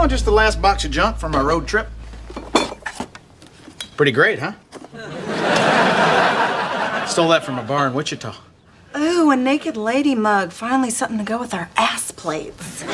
Oh, just the last box of junk from our road trip. Pretty great, huh? Stole that from a bar in Wichita. Ooh, a naked lady mug. Finally something to go with our ass plates. Why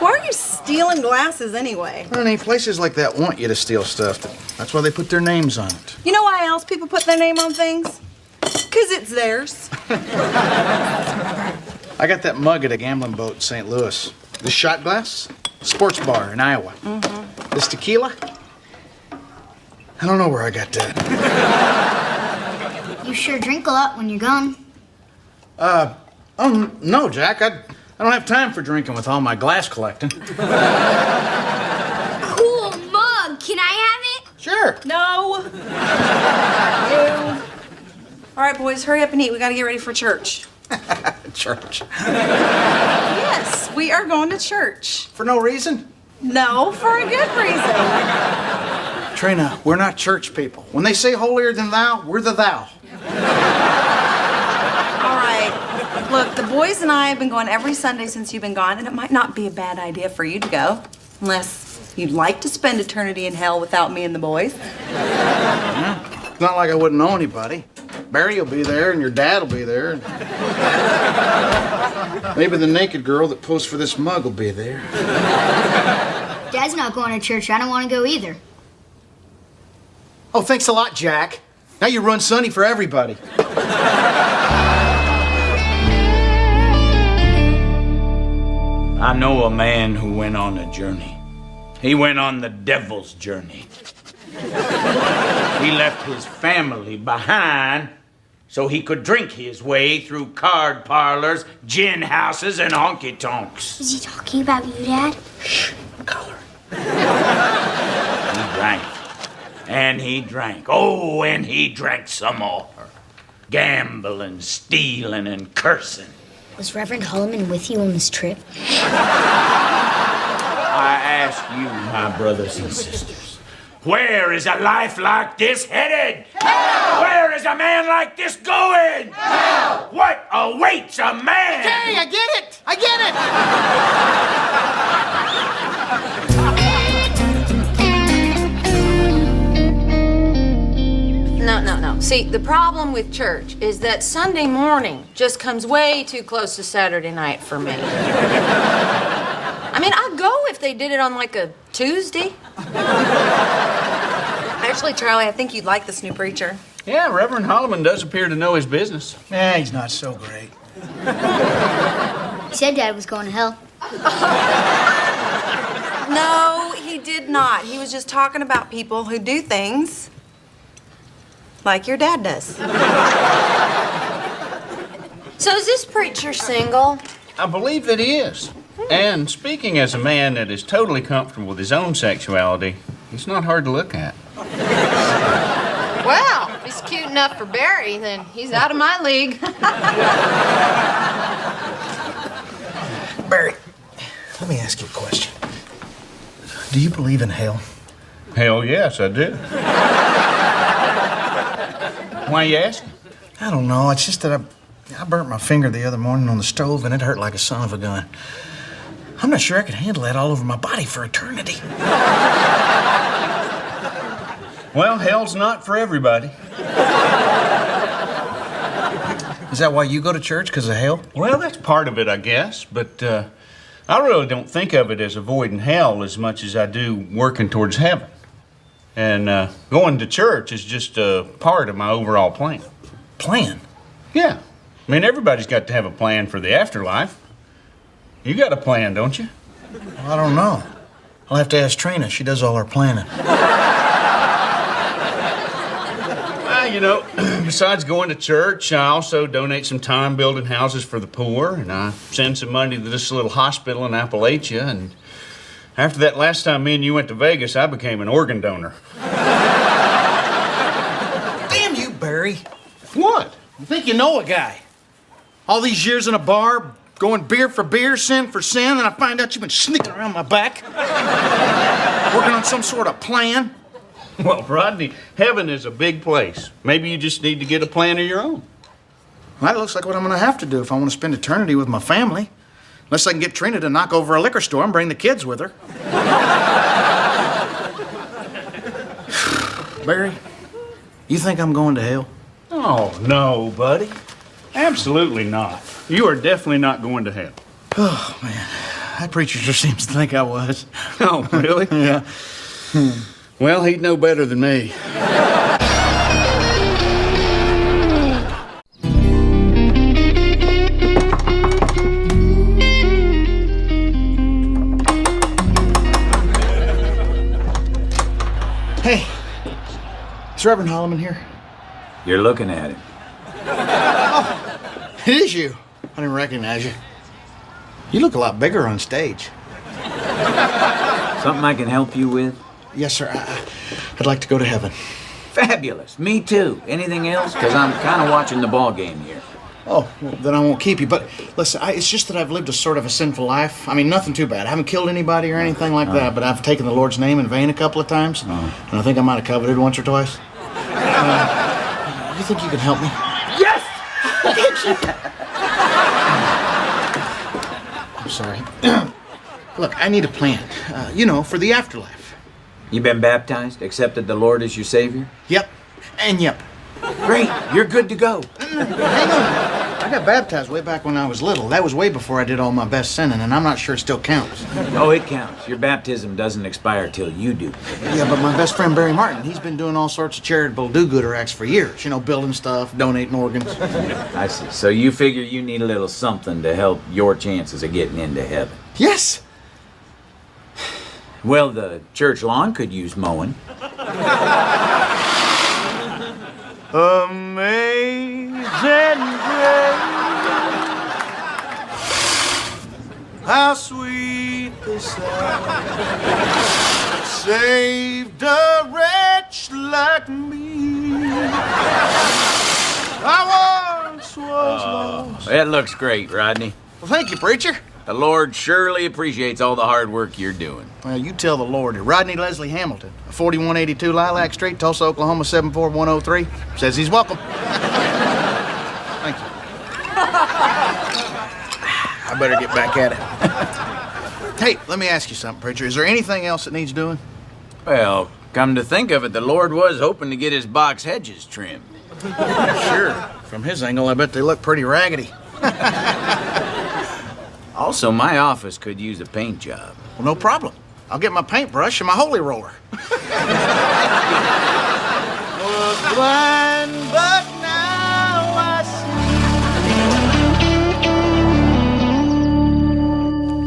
are you stealing glasses anyway? Honey, places like that want you to steal stuff. That's why they put their names on it. You know why else people put their name on things? Because it's theirs. I got that mug at a gambling boat in St. Louis. This shot glass, sports bar in Iowa. Mm-hmm. This tequila, I don't know where I got that. You sure drink a lot when you're gone. No, Jack. I don't have time for drinking with all my glass collecting. Cool mug. Can I have it? Sure. No. You. All right, boys, hurry up and eat. We got to get ready for church. Church. Yes, we are going to church. For no reason? No, for a good reason. Trina, we're not church people. When they say holier than thou, we're the thou. All right. Look, the boys and I have been going every Sunday since you've been gone, and it might not be a bad idea for you to go, unless you'd like to spend eternity in hell without me and the boys. Yeah. It's not like I wouldn't know anybody. Barry will be there, and your dad will be there. Maybe the naked girl that posed for this mug will be there. Dad's not going to church. I don't want to go either. Oh, thanks a lot, Jack. Now you run Sonny for everybody. I know a man who went on a journey. He went on the devil's journey. He left his family behind so he could drink his way through card parlors, gin houses, and honky-tonks. Is he talking about you, Dad? Shh, color. He drank. And he drank. Oh, and he drank some more. Gambling, stealing, and cursing. Was Reverend Holloman with you on this trip? I ask you, my brothers and sisters, where is a life like this headed? Hell! Where is a man like this going? Hell! What awaits a man? Okay, I get it! I get it! No. See, the problem with church is that Sunday morning just comes way too close to Saturday night for me. I mean, I'd go if they did it on like a Tuesday. Actually, Charlie, I think you'd like this new preacher. Yeah, Reverend Holloman does appear to know his business. Yeah, he's not so great. He said Dad was going to hell. No, he did not. He was just talking about people who do things like your dad does. So is this preacher single? I believe that he is. And speaking as a man that is totally comfortable with his own sexuality, he's not hard to look at. Well, if he's cute enough for Barry, then he's out of my league. Barry, let me ask you a question. Do you believe in hell? Hell yes, I do. Why are you asking? I don't know. It's just that I burnt my finger the other morning on the stove, and it hurt like a son of a gun. I'm not sure I could handle that all over my body for eternity. Well, hell's not for everybody. Is that why you go to church, because of hell? Well, that's part of it, I guess. But I really don't think of it as avoiding hell as much as I do working towards heaven. And going to church is just a part of my overall plan. Plan? Yeah. I mean, everybody's got to have a plan for the afterlife. You got a plan, don't you? Well, I don't know. I'll have to ask Trina. She does all our planning. Well, you know, besides going to church, I also donate some time building houses for the poor, and I send some money to this little hospital in Appalachia, and after that last time me and you went to Vegas, I became an organ donor. Damn you, Barry. What? You think you know a guy? All these years in a bar, going beer for beer, sin for sin, and I find out you've been sneaking around my back, working on some sort of plan. Well, Rodney, heaven is a big place. Maybe you just need to get a plan of your own. Well, that looks like what I'm going to have to do if I want to spend eternity with my family. Unless I can get Trina to knock over a liquor store and bring the kids with her. Barry, you think I'm going to hell? Oh, no, buddy. Absolutely not. You are definitely not going to hell. Oh, man. That preacher sure seems to think I was. Oh, really? Yeah. Well, he'd know better than me. Hey, is Reverend Holloman here? You're looking at him. It is you. I didn't recognize you. You look a lot bigger on stage. Something I can help you with? Yes, sir. I'd like to go to heaven. Fabulous. Me too. Anything else? Because I'm kind of watching the ball game here. Oh, well, then I won't keep you. But listen, it's just that I've lived a sort of a sinful life. I mean, nothing too bad. I haven't killed anybody or anything like that, but I've taken the Lord's name in vain a couple of times. And I think I might have coveted once or twice. You think you can help me? Yes! I'm sorry. Look, I need a plan. For the afterlife. You been baptized? Accepted the Lord as your Savior? Yep. And yep. Great. You're good to go. Hang on. I got baptized way back when I was little. That was way before I did all my best sinning, and I'm not sure it still counts. Oh, it counts. Your baptism doesn't expire till you do. Yeah, but my best friend Barry Martin, he's been doing all sorts of charitable do-gooder acts for years. Building stuff, donating organs. I see. So you figure you need a little something to help your chances of getting into heaven. Yes. Well, the church lawn could use mowing. Amazing grace, how sweet the sound saved a wretch like me. I once was lost. That looks great, Rodney. Well, thank you, preacher. The Lord surely appreciates all the hard work you're doing. Well, you tell the Lord. Rodney Leslie Hamilton, 4182 Lilac Street, Tulsa, Oklahoma, 74103. Says he's welcome. Thank you. I better get back at it. Hey, let me ask you something, preacher. Is there anything else that needs doing? Well, come to think of it, the Lord was hoping to get his box hedges trimmed. Sure. From his angle, I bet they look pretty raggedy. Also, my office could use a paint job. Well, no problem. I'll get my paintbrush and my holy roller. Was blind, but now I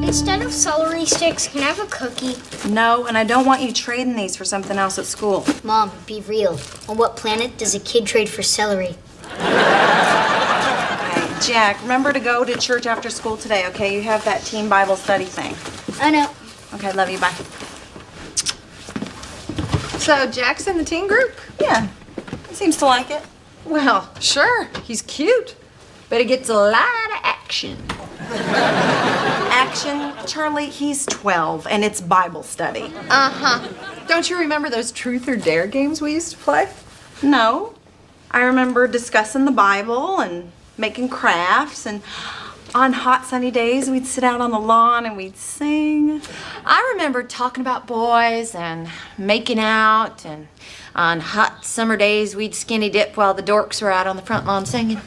see. Instead of celery sticks, can I have a cookie? No, and I don't want you trading these for something else at school. Mom, be real. On what planet does a kid trade for celery? Jack, remember to go to church after school today, okay? You have that teen Bible study thing. I know. Okay, love you, bye. So, Jack's in the teen group? Yeah, he seems to like it. Well, sure. He's cute. But he gets a lot of action. Action, Charlie, he's 12, and it's Bible study. Uh-huh. Don't you remember those truth or dare games we used to play? No, I remember discussing the Bible and making crafts, and on hot sunny days we'd sit out on the lawn and we'd sing. I remember talking about boys and making out, and on hot summer days we'd skinny dip while the dorks were out on the front lawn singing.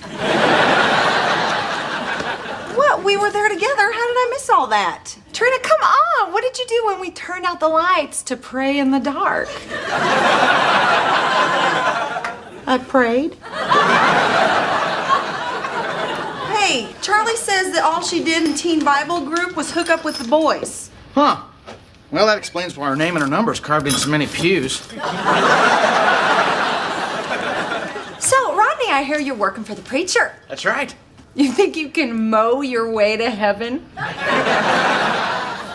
What? We were there together. How did I miss all that? Trina, come on! What did you do when we turned out the lights to pray in the dark? I prayed. Hey, Charlie says that all she did in Teen Bible group was hook up with the boys. Huh. Well, that explains why her name and her number is carved in so many pews. So, Rodney, I hear you're working for the preacher. That's right. You think you can mow your way to heaven?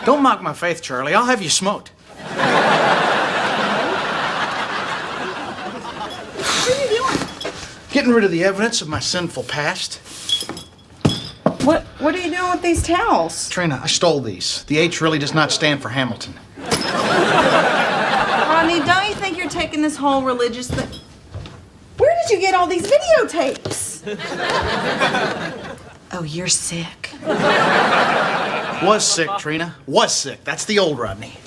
Don't mock my faith, Charlie. I'll have you smoked. What are you doing? Getting rid of the evidence of my sinful past. What are you doing with these towels? Trina, I stole these. The H really does not stand for Hamilton. Rodney, don't you think you're taking this whole religious thing? Where did you get all these videotapes? Oh, you're sick. Was sick, Trina. Was sick. That's the old Rodney.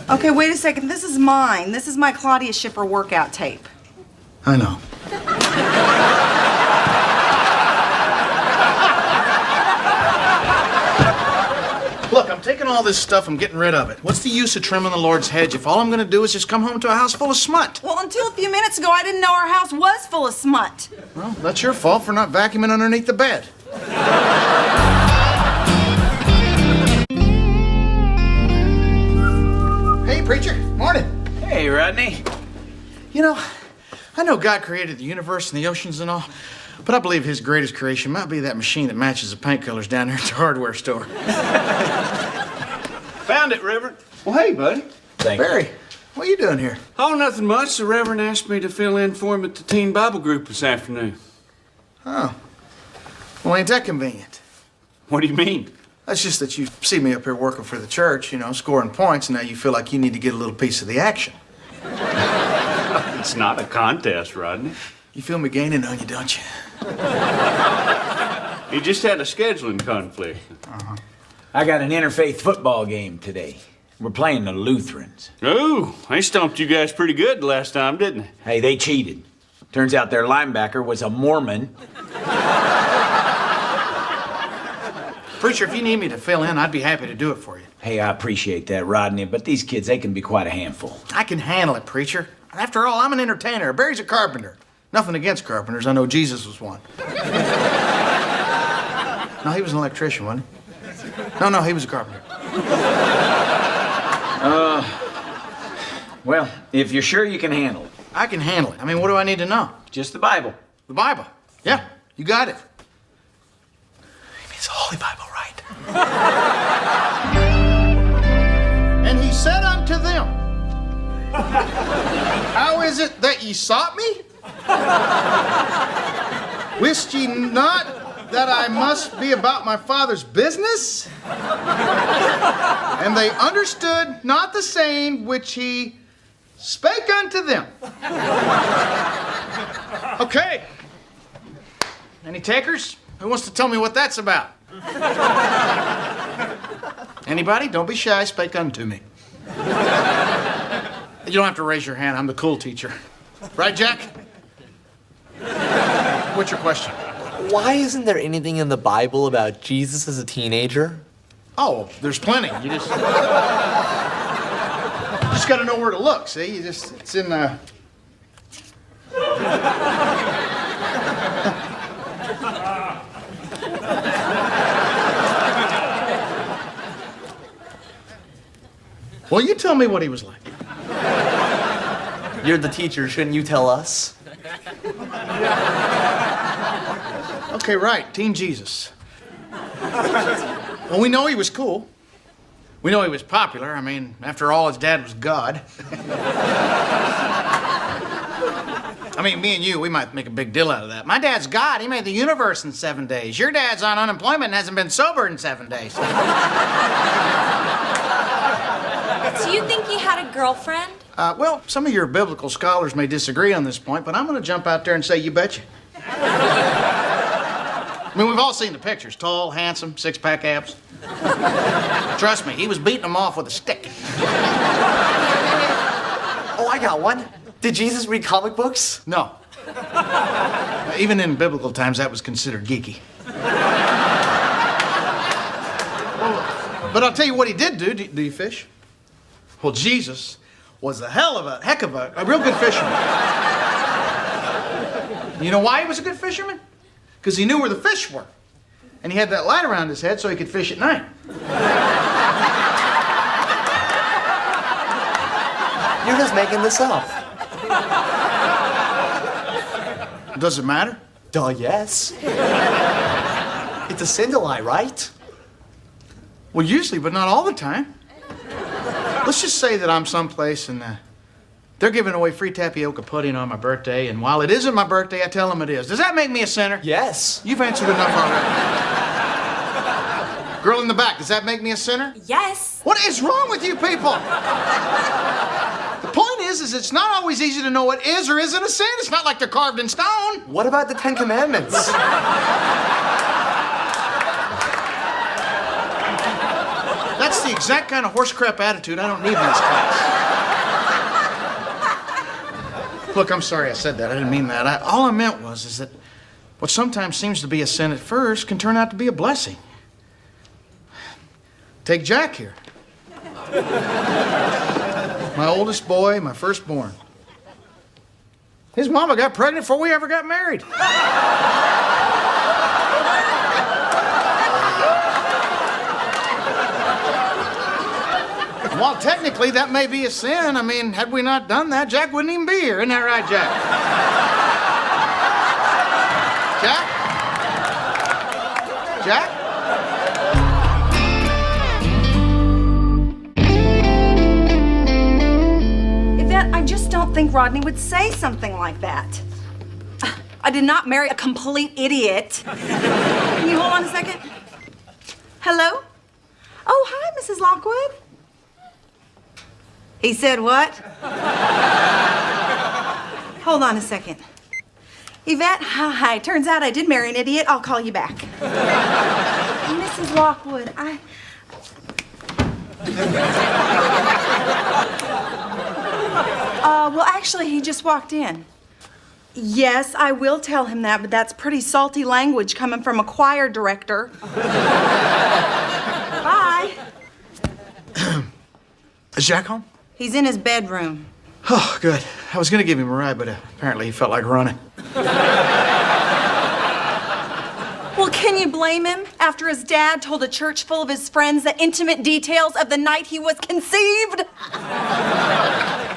Okay, wait a second. This is mine. This is my Claudia Schiffer workout tape. I know. Look, I'm taking all this stuff, I'm getting rid of it. What's the use of trimming the Lord's hedge if all I'm gonna do is just come home to a house full of smut? Well, until a few minutes ago, I didn't know our house was full of smut. Well, that's your fault for not vacuuming underneath the bed. Hey, preacher. Morning. Hey, Rodney. You know, I know God created the universe and the oceans and all, but I believe his greatest creation might be that machine that matches the paint colors down there at the hardware store. Found it, Reverend. Well, hey, buddy. Thank you. Barry, what are you doing here? Oh, nothing much. The Reverend asked me to fill in for him at the teen Bible group this afternoon. Oh. Well, ain't that convenient? What do you mean? That's just that you see me up here working for the church, you know, scoring points, and now you feel like you need to get a little piece of the action. It's not a contest, Rodney. You feel me gaining on you, don't you? You just had a scheduling conflict. I got an interfaith football game today. We're playing the Lutherans. Oh, they stumped you guys pretty good last time, didn't they? Hey, they cheated. Turns out their linebacker was a Mormon. Preacher, if you need me to fill in, I'd be happy to do it for you. Hey, I appreciate that, Rodney, but these kids, they can be quite a handful. I can handle it, preacher. After all, I'm an entertainer. Barry's a carpenter. Nothing against carpenters. I know Jesus was one. No, he was an electrician, wasn't he? No, he was a carpenter. Well, if you're sure you can handle it. I can handle it. I mean, what do I need to know? Just the Bible. The Bible. Yeah, you got it. He means the Holy Bible, right? And he said unto them, how is it that ye sought me? Wist ye not that I must be about my Father's business? And they understood not the saying which he spake unto them. Okay. Any takers? Who wants to tell me what that's about? Anybody? Don't be shy. Spake unto me. You don't have to raise your hand. I'm the cool teacher. Right, Jack? What's your question? Why isn't there anything in the Bible about Jesus as a teenager? Oh, there's plenty. You just got to know where to look. See, it's in Well, you tell me what he was like. You're the teacher, shouldn't you tell us? Okay, right. Teen Jesus. Well, we know he was cool. We know he was popular. I mean, after all, his dad was God. I mean, me and you, we might make a big deal out of that. My dad's God. He made the universe in 7 days. Your dad's on unemployment and hasn't been sober in 7 days. So you think he had a girlfriend? Well, some of your biblical scholars may disagree on this point, but I'm going to jump out there and say you betcha. I mean, we've all seen the pictures. Tall, handsome, six-pack abs. Trust me, he was beating them off with a stick. Oh, I got one. Did Jesus read comic books? No. Even in biblical times, that was considered geeky. But I'll tell you what he did do. Do you fish? Well, Jesus was a heck of a real good fisherman. You know why he was a good fisherman? Because he knew where the fish were. And he had that light around his head so he could fish at night. You're just making this up. Does it matter? Duh, yes. It's a sin to lie, right? Well, usually, but not all the time. Let's just say that I'm someplace and they're giving away free tapioca pudding on my birthday, and while it isn't my birthday, I tell them it is. Does that make me a sinner? Yes. You've answered enough already. Girl in the back, does that make me a sinner? Yes. What is wrong with you people? The point is it's not always easy to know what is or isn't a sin. It's not like they're carved in stone. What about the 10 Commandments? the exact kind of horse crap attitude I don't need in this class. Look, I'm sorry I said that. I didn't mean that. All I meant is that what sometimes seems to be a sin at first can turn out to be a blessing. Take Jack here. My oldest boy, my firstborn. His mama got pregnant before we ever got married. While technically that may be a sin, I mean, had we not done that, Jack wouldn't even be here. Isn't that right, Jack? Jack? Jack? Yvette, I just don't think Rodney would say something like that. I did not marry a complete idiot. Can you hold on a second? Hello? Oh, hi, Mrs. Lockwood. He said what? Hold on a second. Yvette, hi. Turns out I did marry an idiot. I'll call you back. Mrs. Lockwood, well, actually, he just walked in. Yes, I will tell him that, but that's pretty salty language coming from a choir director. Bye. Is Jack home? He's in his bedroom. Oh, good. I was going to give him a ride, but apparently he felt like running. Well, can you blame him after his dad told a church full of his friends the intimate details of the night he was conceived?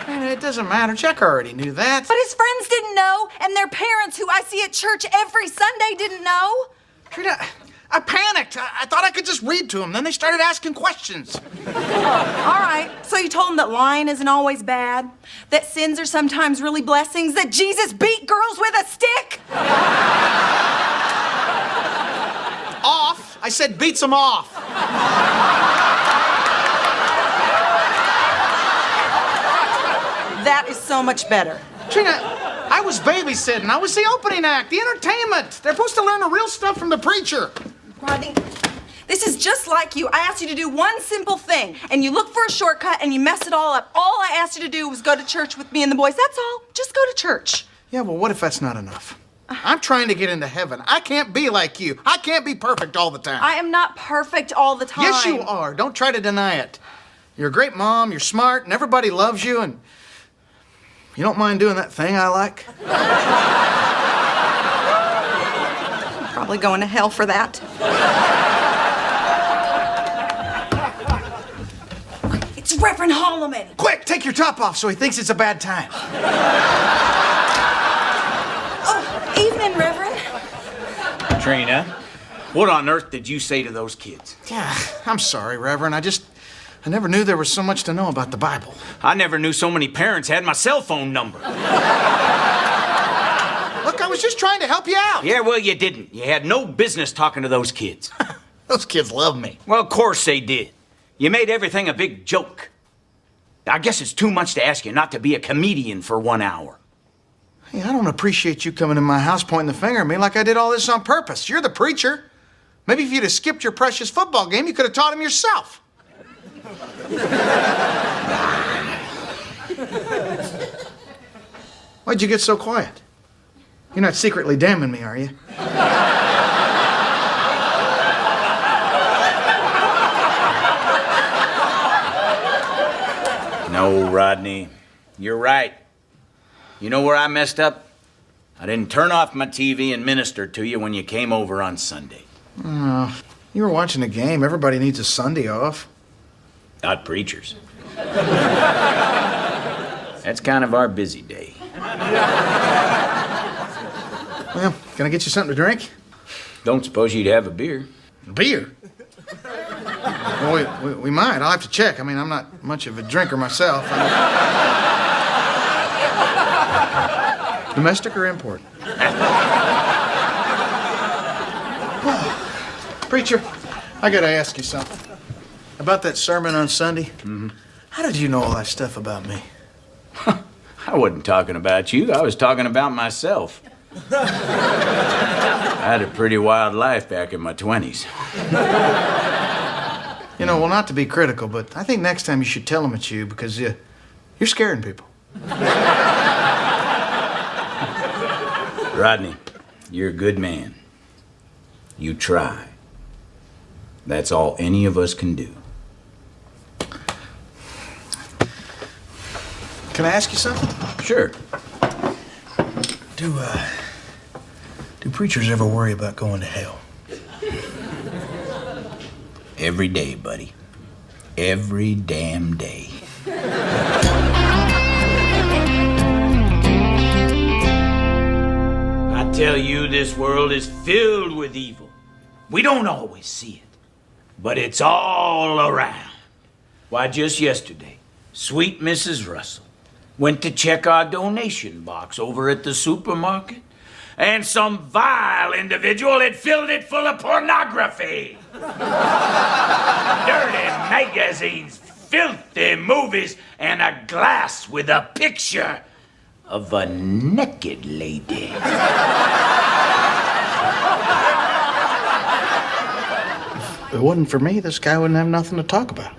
It doesn't matter. Jack already knew that. But his friends didn't know, and their parents, who I see at church every Sunday, didn't know. Trina, I panicked. I thought I could just read to them. Then they started asking questions. All right. So you told them that lying isn't always bad, that sins are sometimes really blessings, that Jesus beat girls with a stick? Off. I said beats them off. That is so much better. Trina, I was babysitting. I was the opening act, the entertainment. They're supposed to learn the real stuff from the preacher. Rodney, this is just like you. I asked you to do one simple thing, and you look for a shortcut, and you mess it all up. All I asked you to do was go to church with me and the boys. That's all. Just go to church. Yeah, well, what if that's not enough? I'm trying to get into heaven. I can't be like you. I can't be perfect all the time. I am not perfect all the time. Yes, you are. Don't try to deny it. You're a great mom, you're smart, and everybody loves you, and you don't mind doing that thing I like? Probably going to hell for that. It's Reverend Holloman. Quick, take your top off so he thinks it's a bad time. Oh, evening, Reverend. Trina, what on earth did you say to those kids? Yeah, I'm sorry, Reverend. I never knew there was so much to know about the Bible. I never knew so many parents had my cell phone number. Look, I was just trying to help you out. Yeah, well, you didn't. You had no business talking to those kids. Those kids love me. Well, of course they did. You made everything a big joke. I guess it's too much to ask you not to be a comedian for 1 hour. Hey, I don't appreciate you coming in my house pointing the finger at me like I did all this on purpose. You're the preacher. Maybe if you'd have skipped your precious football game, you could have taught him yourself. Why'd you get so quiet? You're not secretly damning me, are you? No, Rodney. You're right. You know where I messed up? I didn't turn off my TV and minister to you when you came over on Sunday. Oh, you were watching a game. Everybody needs a Sunday off. Not preachers. That's kind of our busy day. Well, can I get you something to drink? Don't suppose you'd have a beer? Beer? Well, we might. I'll have to check. I mean, I'm not much of a drinker myself. Domestic or import? Preacher, I gotta ask you something. About that sermon on Sunday? Mm-hmm. How did you know all that stuff about me? I wasn't talking about you. I was talking about myself. I had a pretty wild life back in my 20s. You know, well, not to be critical, but I think next time you should tell them it's you because you're scaring people. Rodney, you're a good man. You try. That's all any of us can do. Can I ask you something? Sure. Do preachers ever worry about going to hell? Every day, buddy. Every damn day. I tell you, this world is filled with evil. We don't always see it, but it's all around. Why, just yesterday, sweet Mrs. Russell went to check our donation box over at the supermarket, and some vile individual had filled it full of pornography. Dirty magazines, filthy movies, and a glass with a picture of a naked lady. If it wasn't for me, this guy wouldn't have nothing to talk about.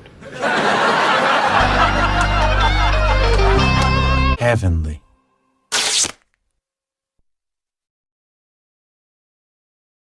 Heavenly.